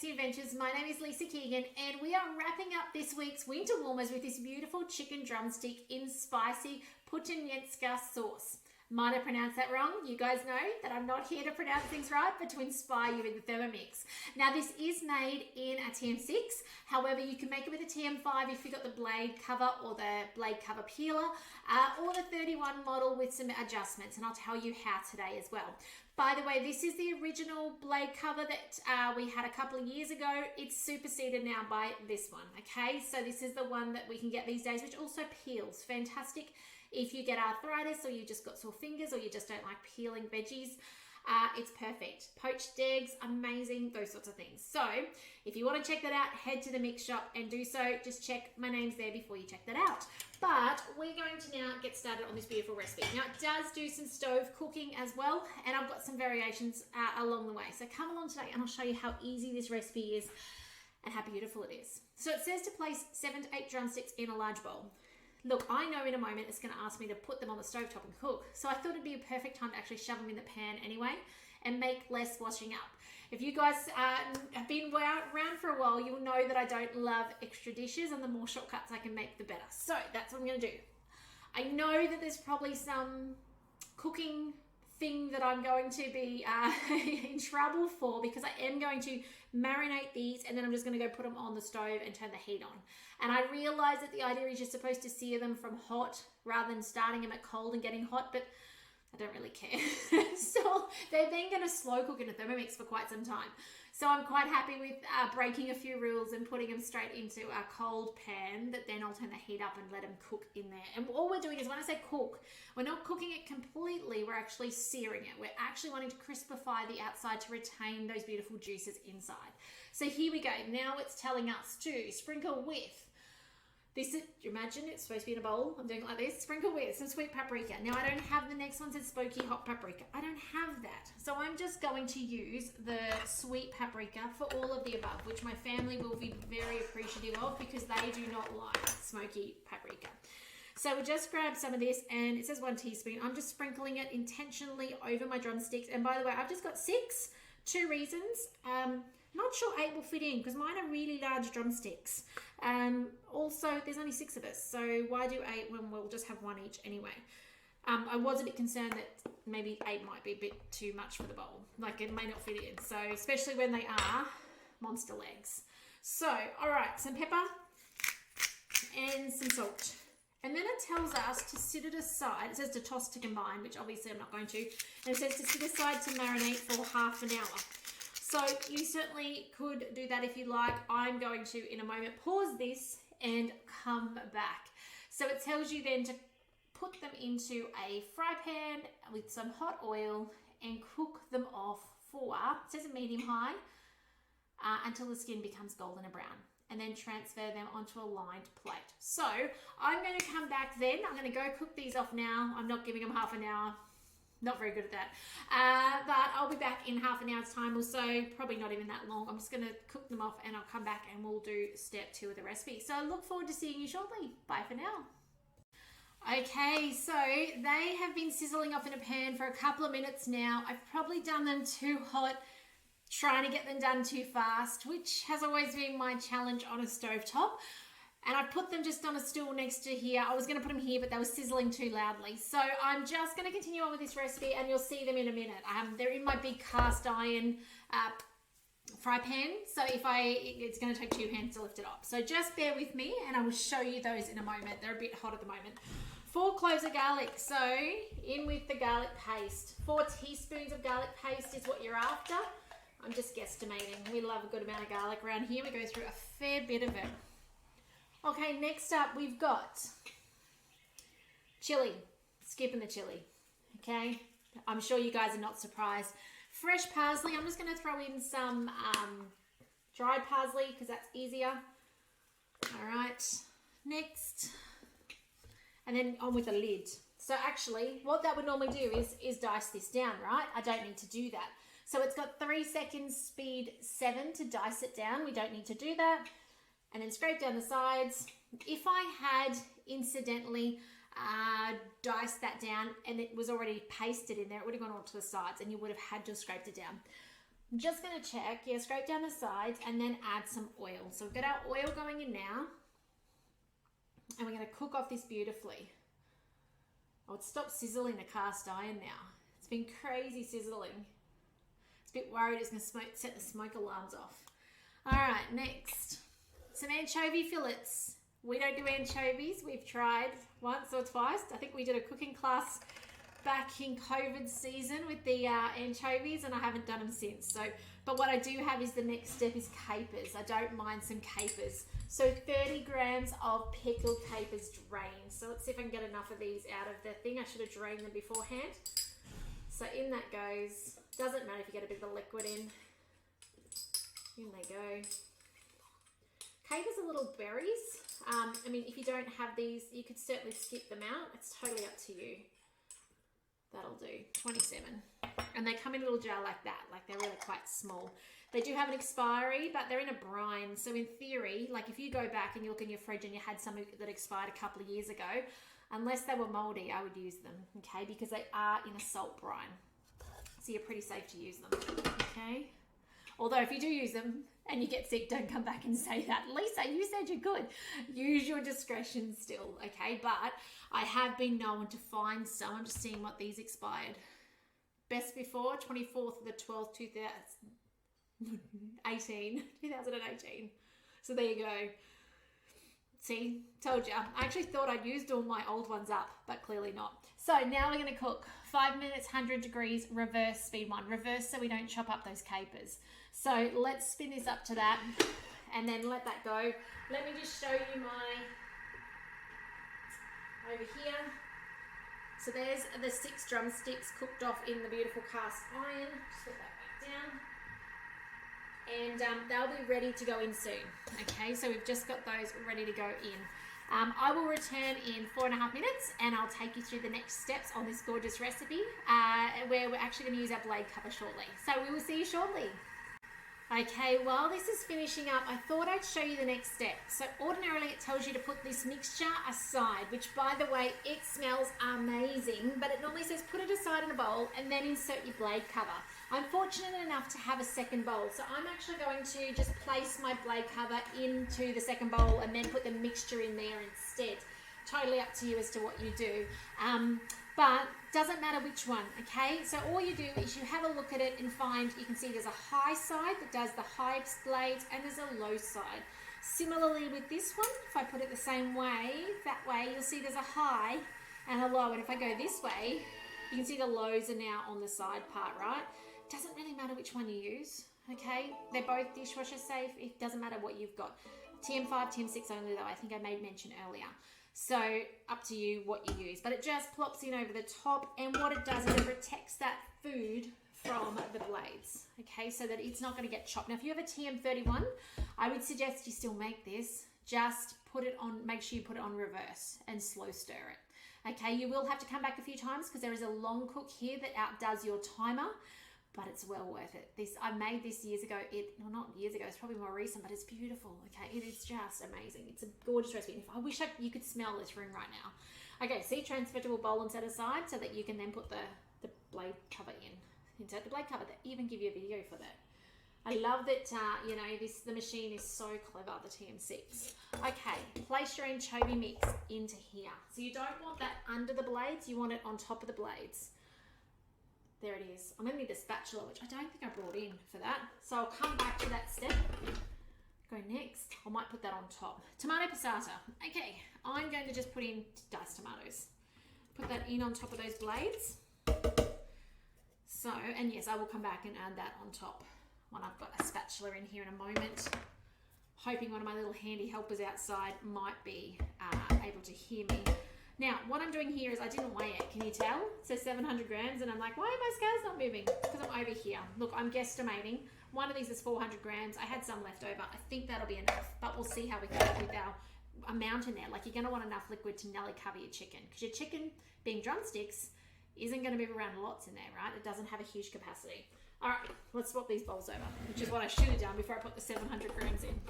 Fancy Adventures. My name is Lisa Keegan and we are wrapping up this week's winter warmers with this beautiful chicken drumstick in spicy Puttanesca sauce. Might I pronounce that wrong? You guys know that I'm not here to pronounce things right, but to inspire you with the Thermomix. Now this is made in a TM6, however you can make it with a TM5 if you've got the blade cover or the blade cover peeler, or the 31 model with some adjustments, and I'll tell you how today as well. By the way, this is the original blade cover that we had a couple of years ago. It's superseded now by this one, okay? So this is the one that we can get these days, which also peels. Fantastic if you get arthritis or you just got sore fingers or you just don't like peeling veggies. It's perfect. Poached eggs, amazing, those sorts of things. So if you want to check that out, head to the mix shop and do so. Just check my name's there before you check that out. But we're going to now get started on this beautiful recipe. Now it does do some stove cooking as well, and I've got some variations along the way. So come along today and I'll show you how easy this recipe is and how beautiful it is. So it says to place 7 to 8 drumsticks in a large bowl. Look, I know in a moment it's going to ask me to put them on the stovetop and cook, so I thought it'd be a perfect time to actually shove them in the pan anyway and make less washing up. If you guys have been around for a while, you'll know that I don't love extra dishes, and the more shortcuts I can make, the better. So that's what I'm going to do. I know that there's probably some cooking thing that I'm going to be in trouble for, because I am going to marinate these and then I'm just going to go put them on the stove and turn the heat on. And I realize that the idea is you're supposed to sear them from hot rather than starting them at cold and getting hot, but I don't really care. So they're then going to slow cook in a Thermomix for quite some time. So I'm quite happy with breaking a few rules and putting them straight into a cold pan that then I'll turn the heat up and let them cook in there. And all we're doing is, when I say cook, we're not cooking it completely, we're actually searing it. We're actually wanting to crispify the outside to retain those beautiful juices inside. So here we go. Now it's telling us to sprinkle with this. Imagine it's supposed to be in a bowl. I'm doing it like this. Sprinkle with some sweet paprika. Now I don't have the next one, says smoky hot paprika. I don't have that. So I'm just going to use the sweet paprika for all of the above, which my family will be very appreciative of because they do not like smoky paprika. So we just grab some of this, and it says 1 teaspoon. I'm just sprinkling it intentionally over my drumsticks. And by the way, I've just got 6, 2 reasons. Not sure 8 will fit in because mine are really large drumsticks. Also, there's only 6 of us, so why do 8 when we'll just have 1 each anyway? I was a bit concerned that maybe 8 might be a bit too much for the bowl. Like, it may not fit in, so especially when they are monster legs. So, all right, some pepper and some salt. And then it tells us to sit it aside. It says to toss to combine, which obviously I'm not going to. And it says to sit aside to marinate for half an hour. So you certainly could do that if you like. I'm going to, in a moment, pause this and come back. So it tells you then to put them into a fry pan with some hot oil and cook them off for, it says a medium high, until the skin becomes golden and brown. And then transfer them onto a lined plate. So I'm going to come back then. I'm going to go cook these off now. I'm not giving them half an hour. Not very good at that. But I'll be back in half an hour's time or so. Probably not even that long. I'm just going to cook them off and I'll come back and we'll do step 2 of the recipe. So I look forward to seeing you shortly. Bye for now. Okay, so they have been sizzling off in a pan for a couple of minutes now. I've probably done them too hot, trying to get them done too fast, which has always been my challenge on a stovetop. And I put them just on a stool next to here. I was going to put them here, but they were sizzling too loudly. So I'm just going to continue on with this recipe and you'll see them in a minute. They're in my big cast iron fry pan. So it's going to take 2 hands to lift it up. So just bear with me and I will show you those in a moment. They're a bit hot at the moment. 4 cloves of garlic. So in with the garlic paste. 4 teaspoons of garlic paste is what you're after. I'm just guesstimating. We love a good amount of garlic around here. We go through a fair bit of it. Okay, next up we've got chili. Skipping the chili, okay? I'm sure you guys are not surprised. Fresh parsley. I'm just going to throw in some dried parsley because that's easier. All right, next. And then on with the lid. So actually, what that would normally do is dice this down, right? I don't need to do that. So it's got 3 seconds speed 7 to dice it down. We don't need to do that. And then scrape down the sides. If I had incidentally diced that down and it was already pasted in there, it would have gone onto the sides and you would have had to have scraped it down. I'm just going to check, yeah, scrape down the sides and then add some oil. So we've got our oil going in now, and we're going to cook off this beautifully. Oh, it's stopped sizzling the cast iron now. It's been crazy sizzling. It's a bit worried it's going to set the smoke alarms off. All right, next, some anchovy fillets. We don't do anchovies. We've tried once or twice. I think we did a cooking class back in COVID season with the anchovies, and I haven't done them since. So, but what I do have is the next step is capers. I don't mind some capers. So 30 grams of pickled capers drained. So let's see if I can get enough of these out of the thing. I should have drained them beforehand. So in that goes. Doesn't matter if you get a bit of the liquid in. In they go. Capers are little berries. I mean, if you don't have these, you could certainly skip them out. It's totally up to you. That'll do, 27. And they come in a little jar like that, like they're really quite small. They do have an expiry, but they're in a brine. So in theory, like if you go back and you look in your fridge and you had some that expired a couple of years ago, unless they were moldy, I would use them, okay? Because they are in a salt brine. So you're pretty safe to use them, okay? Although if you do use them and you get sick, don't come back and say that. Lisa, you said you could. Use your discretion still, okay? But I have been known to find some. I'm just seeing what these expired. Best before, 24th of the 12th, 2018. So there you go. See, told you. I actually thought I'd used all my old ones up, but clearly not. So now we're going to cook 5 minutes, 100 degrees, reverse speed 1. Reverse so we don't chop up those capers. So let's spin this up to that and then let that go. Let me just show you my, over here. So there's the 6 drumsticks cooked off in the beautiful cast iron. Just put that back down. And they'll be ready to go in soon. Okay, so we've just got those ready to go in. I will return in 4.5 minutes and I'll take you through the next steps on this gorgeous recipe where we're actually going to use our blade cover shortly. So we will see you shortly. Okay, while this is finishing up, I thought I'd show you the next step. So ordinarily it tells you to put this mixture aside, which by the way, it smells amazing, but it normally says put it aside in a bowl and then insert your blade cover. I'm fortunate enough to have a second bowl, so I'm actually going to just place my blade cover into the second bowl and then put the mixture in there instead. Totally up to you as to what you do. But doesn't matter which one, okay? So all you do is you have a look at it and find, you can see there's a high side that does the highest blades and there's a low side. Similarly with this one, if I put it the same way, that way, you'll see there's a high and a low. And if I go this way, you can see the lows are now on the side part, right? Doesn't really matter which one you use, okay? They're both dishwasher safe. It doesn't matter what you've got. TM5, TM6 only though, I think I made mention earlier. So up to you what you use, but it just plops in over the top, and what it does is it protects that food from the blades, okay, so that it's not going to get chopped. Now if you have a TM31, I would suggest you still make this, just put it on, make sure you put it on reverse and slow stir it, okay? You will have to come back a few times because there is a long cook here that outdoes your timer, but it's well worth it. I made this years ago. Well, not years ago, it's probably more recent, but it's beautiful, okay? It is just amazing. It's a gorgeous recipe. I wish you could smell this room right now. Okay, see, transfer to a bowl and set aside so that you can then put the blade cover in. Insert the blade cover. They even give you a video for that. I love that, you know, the machine is so clever, the TM6. Okay, place your anchovy mix into here. So you don't want that under the blades, you want it on top of the blades. There it is. I'm going to need the spatula, which I don't think I brought in for that. So I'll come back to that step. Go next. I might put that on top. Tomato passata. Okay, I'm going to just put in diced tomatoes. Put that in on top of those blades. So, and yes, I will come back and add that on top when I've got a spatula in here in a moment. Hoping one of my little handy helpers outside might be able to hear me. Now, what I'm doing here is I didn't weigh it. Can you tell? It says 700 grams, and I'm like, why are my scales not moving? Because I'm over here. Look, I'm guesstimating. One of these is 400 grams. I had some left over. I think that'll be enough, but we'll see how we go with our amount in there. Like, you're going to want enough liquid to nearly cover your chicken, because your chicken, being drumsticks, isn't going to move around lots in there, right? It doesn't have a huge capacity. All right, let's swap these bowls over, which is what I should have done before I put the 700 grams in.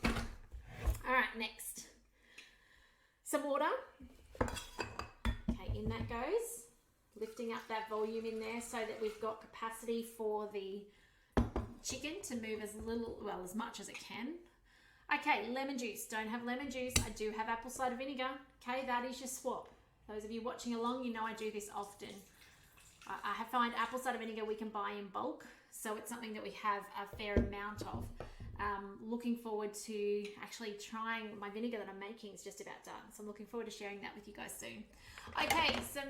All right, next. Some water. Okay, in that goes. Lifting up that volume in there so that we've got capacity for the chicken to move as little, well, as much as it can. Okay, lemon juice. Don't have lemon juice. I do have apple cider vinegar. Okay, that is your swap. Those of you watching along, you know I do this often. I find apple cider vinegar we can buy in bulk, so it's something that we have a fair amount of. Looking forward to actually trying my vinegar that I'm making is just about done, so I'm looking forward to sharing that with you guys soon. Okay, some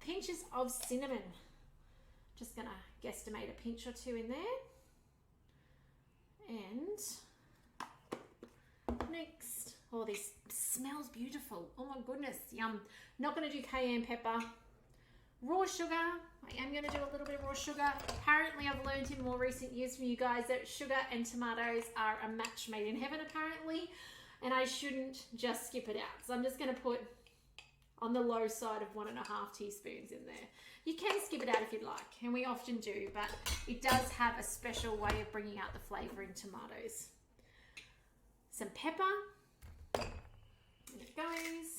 pinches of cinnamon. Just gonna guesstimate a pinch or two in there. And next, oh, this smells beautiful. Oh my goodness, yum. Not gonna do cayenne pepper. Raw sugar, I am gonna do a little bit of raw sugar. Apparently I've learned in more recent years from you guys that sugar and tomatoes are a match made in heaven apparently, and I shouldn't just skip it out. So I'm just gonna put on the low side of 1.5 teaspoons in there. You can skip it out if you'd like, and we often do, but it does have a special way of bringing out the flavor in tomatoes. Some pepper, in it goes,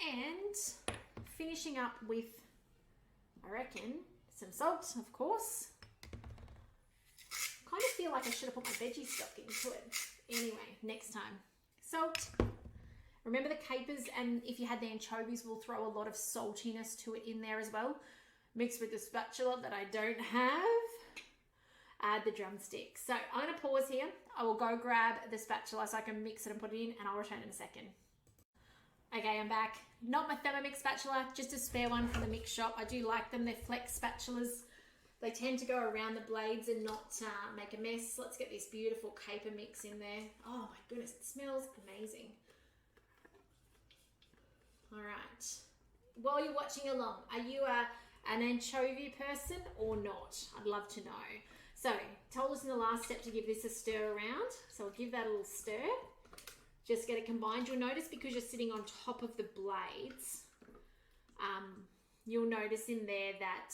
and finishing up with, I reckon, some salt, of course. Kind of feel like I should have put my veggie stock into it. Anyway, next time. Salt. Remember the capers, and if you had the anchovies, we'll throw a lot of saltiness to it in there as well. Mixed with the spatula that I don't have. Add the drumsticks. So I'm going to pause here. I will go grab the spatula so I can mix it and put it in, and I'll return in a second. Okay, I'm back. Not my Thermomix spatula, just a spare one from the mix shop. I do like them. They're flex spatulas. They tend to go around the blades and not make a mess. Let's get this beautiful caper mix in there. Oh my goodness, it smells amazing. All right. While you're watching along, are you an anchovy person or not? I'd love to know. So, told us in the last step to give this a stir around. So I'll give that a little stir. Just get it combined. You'll notice because you're sitting on top of the blades, you'll notice in there that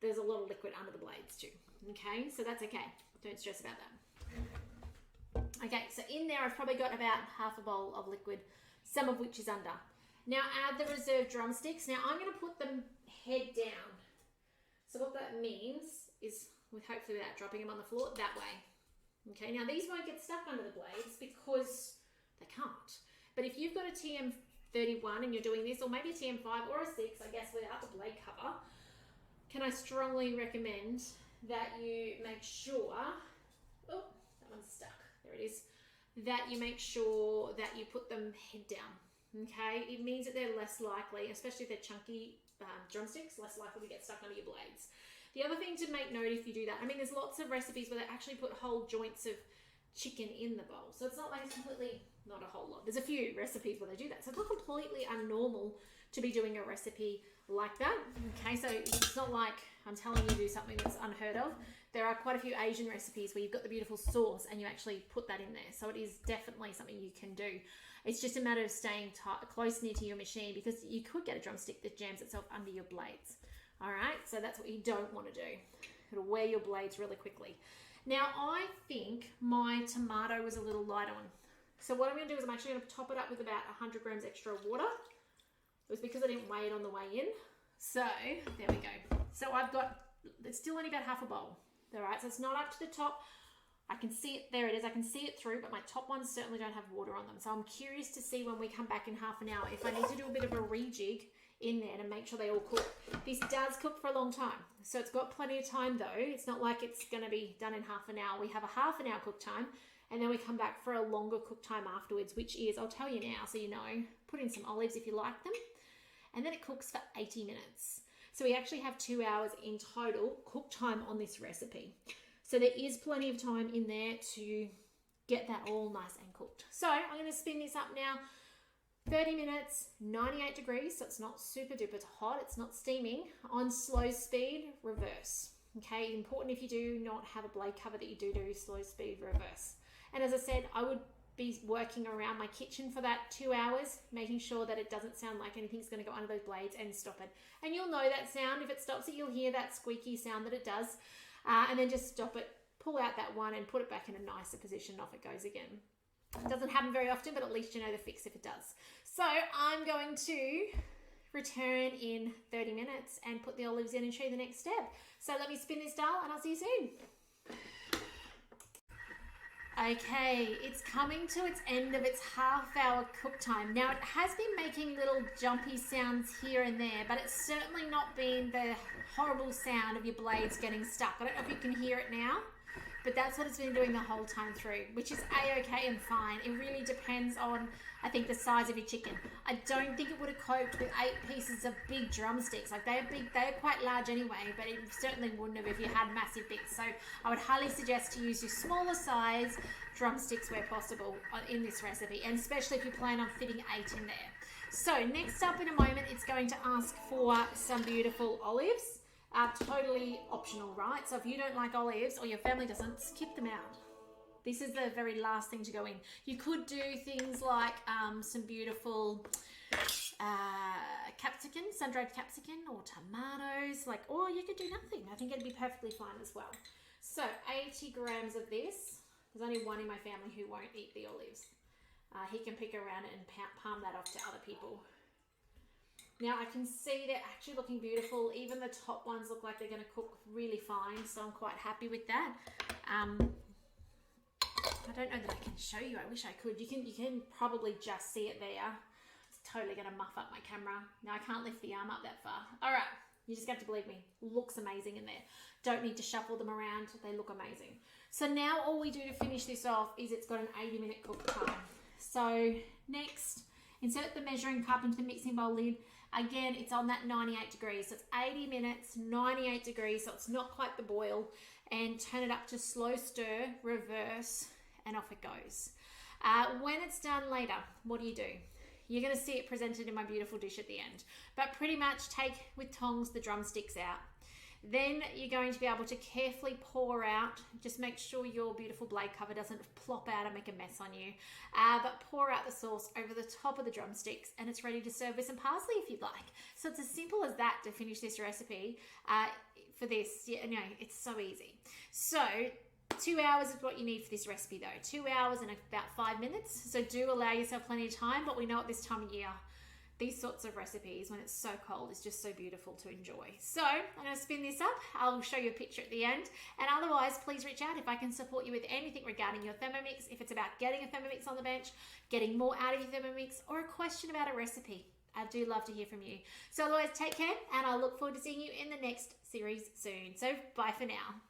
there's a lot of liquid under the blades too. Okay, so that's okay. Don't stress about that. Okay, so in there I've probably got about half a bowl of liquid, some of which is under. Now add the reserved drumsticks. Now I'm going to put them head down. So what that means is, with hopefully without dropping them on the floor, that way. Okay, now these won't get stuck under the blades because they can't. But if you've got a TM31 and you're doing this, or maybe a TM5 or a 6, I guess without the blade cover, can I strongly recommend that you make sure, oh, that one's stuck, there it is, that you make sure that you put them head down. Okay, it means that they're less likely, especially if they're chunky drumsticks, less likely to get stuck under your blades. The other thing to make note if you do that, I mean, there's lots of recipes where they actually put whole joints of chicken in the bowl. So it's not like it's completely, not a whole lot. There's a few recipes where they do that. So it's not completely abnormal to be doing a recipe like that. Okay, so it's not like I'm telling you to do something that's unheard of. There are quite a few Asian recipes where you've got the beautiful sauce and you actually put that in there. So it is definitely something you can do. It's just a matter of staying close near to your machine, because you could get a drumstick that jams itself under your blades. All right, so that's what you don't want to do. It'll wear your blades really quickly. Now, I think my tomato was a little light on. So what I'm going to do is I'm actually going to top it up with about 100 grams extra water. It was because I didn't weigh it on the way in. So there we go. So I've got, it's still only about half a bowl. All right, so it's not up to the top. I can see it, there it is, I can see it through, but my top ones certainly don't have water on them. So I'm curious to see when we come back in half an hour if I need to do a bit of a rejig in there to make sure they all cook. This does cook for a long time, so it's got plenty of time though. It's not like it's going to be done in half an hour. We have a half an hour cook time, and then we come back for a longer cook time afterwards, which is, I'll tell you now so you know, put in some olives if you like them, and then it cooks for 80 minutes. So we actually have 2 hours in total cook time on this recipe. So there is plenty of time in there to get that all nice and cooked. So I'm going to spin this up now. 30 minutes, 98 degrees, so it's not super duper hot, it's not steaming. On slow speed, reverse. Okay, important if you do not have a blade cover that you do slow speed reverse. And as I said, I would be working around my kitchen for that 2 hours, making sure that it doesn't sound like anything's going to go under those blades, and stop it. And you'll know that sound. If it stops it, you'll hear that squeaky sound that it does. And then just stop it, pull out that one and put it back in a nicer position, off it goes again. It doesn't happen very often, but at least you know the fix if it does. So I'm going to return in 30 minutes and put the olives in and show you the next step. So let me spin this dial and I'll see you soon. Okay, it's coming to its end of its half-hour cook time. Now, it has been making little jumpy sounds here and there, but it's certainly not been the horrible sound of your blades getting stuck. I don't know if you can hear it now, but that's what it's been doing the whole time through, which is a-okay and fine. It really depends on, I think, the size of your chicken. I don't think it would have coped with 8 pieces of big drumsticks. Like, they're big, they're quite large anyway, but it certainly wouldn't have if you had massive bits. So I would highly suggest to use your smaller size drumsticks where possible in this recipe, and especially if you plan on fitting 8 in there. So next up in a moment, it's going to ask for some beautiful olives. Totally optional, right? So if you don't like olives or your family doesn't, skip them out. This is the very last thing to go in. You could do things like some beautiful capsicum, sun-dried capsicum, or tomatoes, or you could do nothing. I think it'd be perfectly fine as well. So 80 grams of this. There's only one in my family who won't eat the olives. He can pick around it and palm that off to other people. Now I can see they're actually looking beautiful. Even the top ones look like they're going to cook really fine, so I'm quite happy with that. I don't know that I can show you. I wish I could. You can probably just see it there. It's totally going to muff up my camera. Now I can't lift the arm up that far. All right, you just have to believe me. Looks amazing in there. Don't need to shuffle them around. They look amazing. So now all we do to finish this off is it's got an 80-minute cook time. So next, insert the measuring cup into the mixing bowl lid. Again, it's on that 98 degrees. So it's 80 minutes, 98 degrees, so it's not quite the boil. And turn it up to slow stir, reverse, and off it goes. When it's done later, what do? You're going to see it presented in my beautiful dish at the end. But pretty much take with tongs the drumsticks out. Then you're going to be able to carefully pour out, just make sure your beautiful blade cover doesn't plop out and make a mess on you, but pour out the sauce over the top of the drumsticks and it's ready to serve with some parsley if you'd like. So it's as simple as that to finish this recipe for this. It's so easy. So 2 hours is what you need for this recipe though. 2 hours and about 5 minutes. So do allow yourself plenty of time, but we know at this time of year, these sorts of recipes, when it's so cold, is just so beautiful to enjoy. So I'm going to spin this up. I'll show you a picture at the end. And otherwise, please reach out if I can support you with anything regarding your Thermomix. If it's about getting a Thermomix on the bench, getting more out of your Thermomix, or a question about a recipe, I do love to hear from you. So otherwise, take care, and I look forward to seeing you in the next series soon. So bye for now.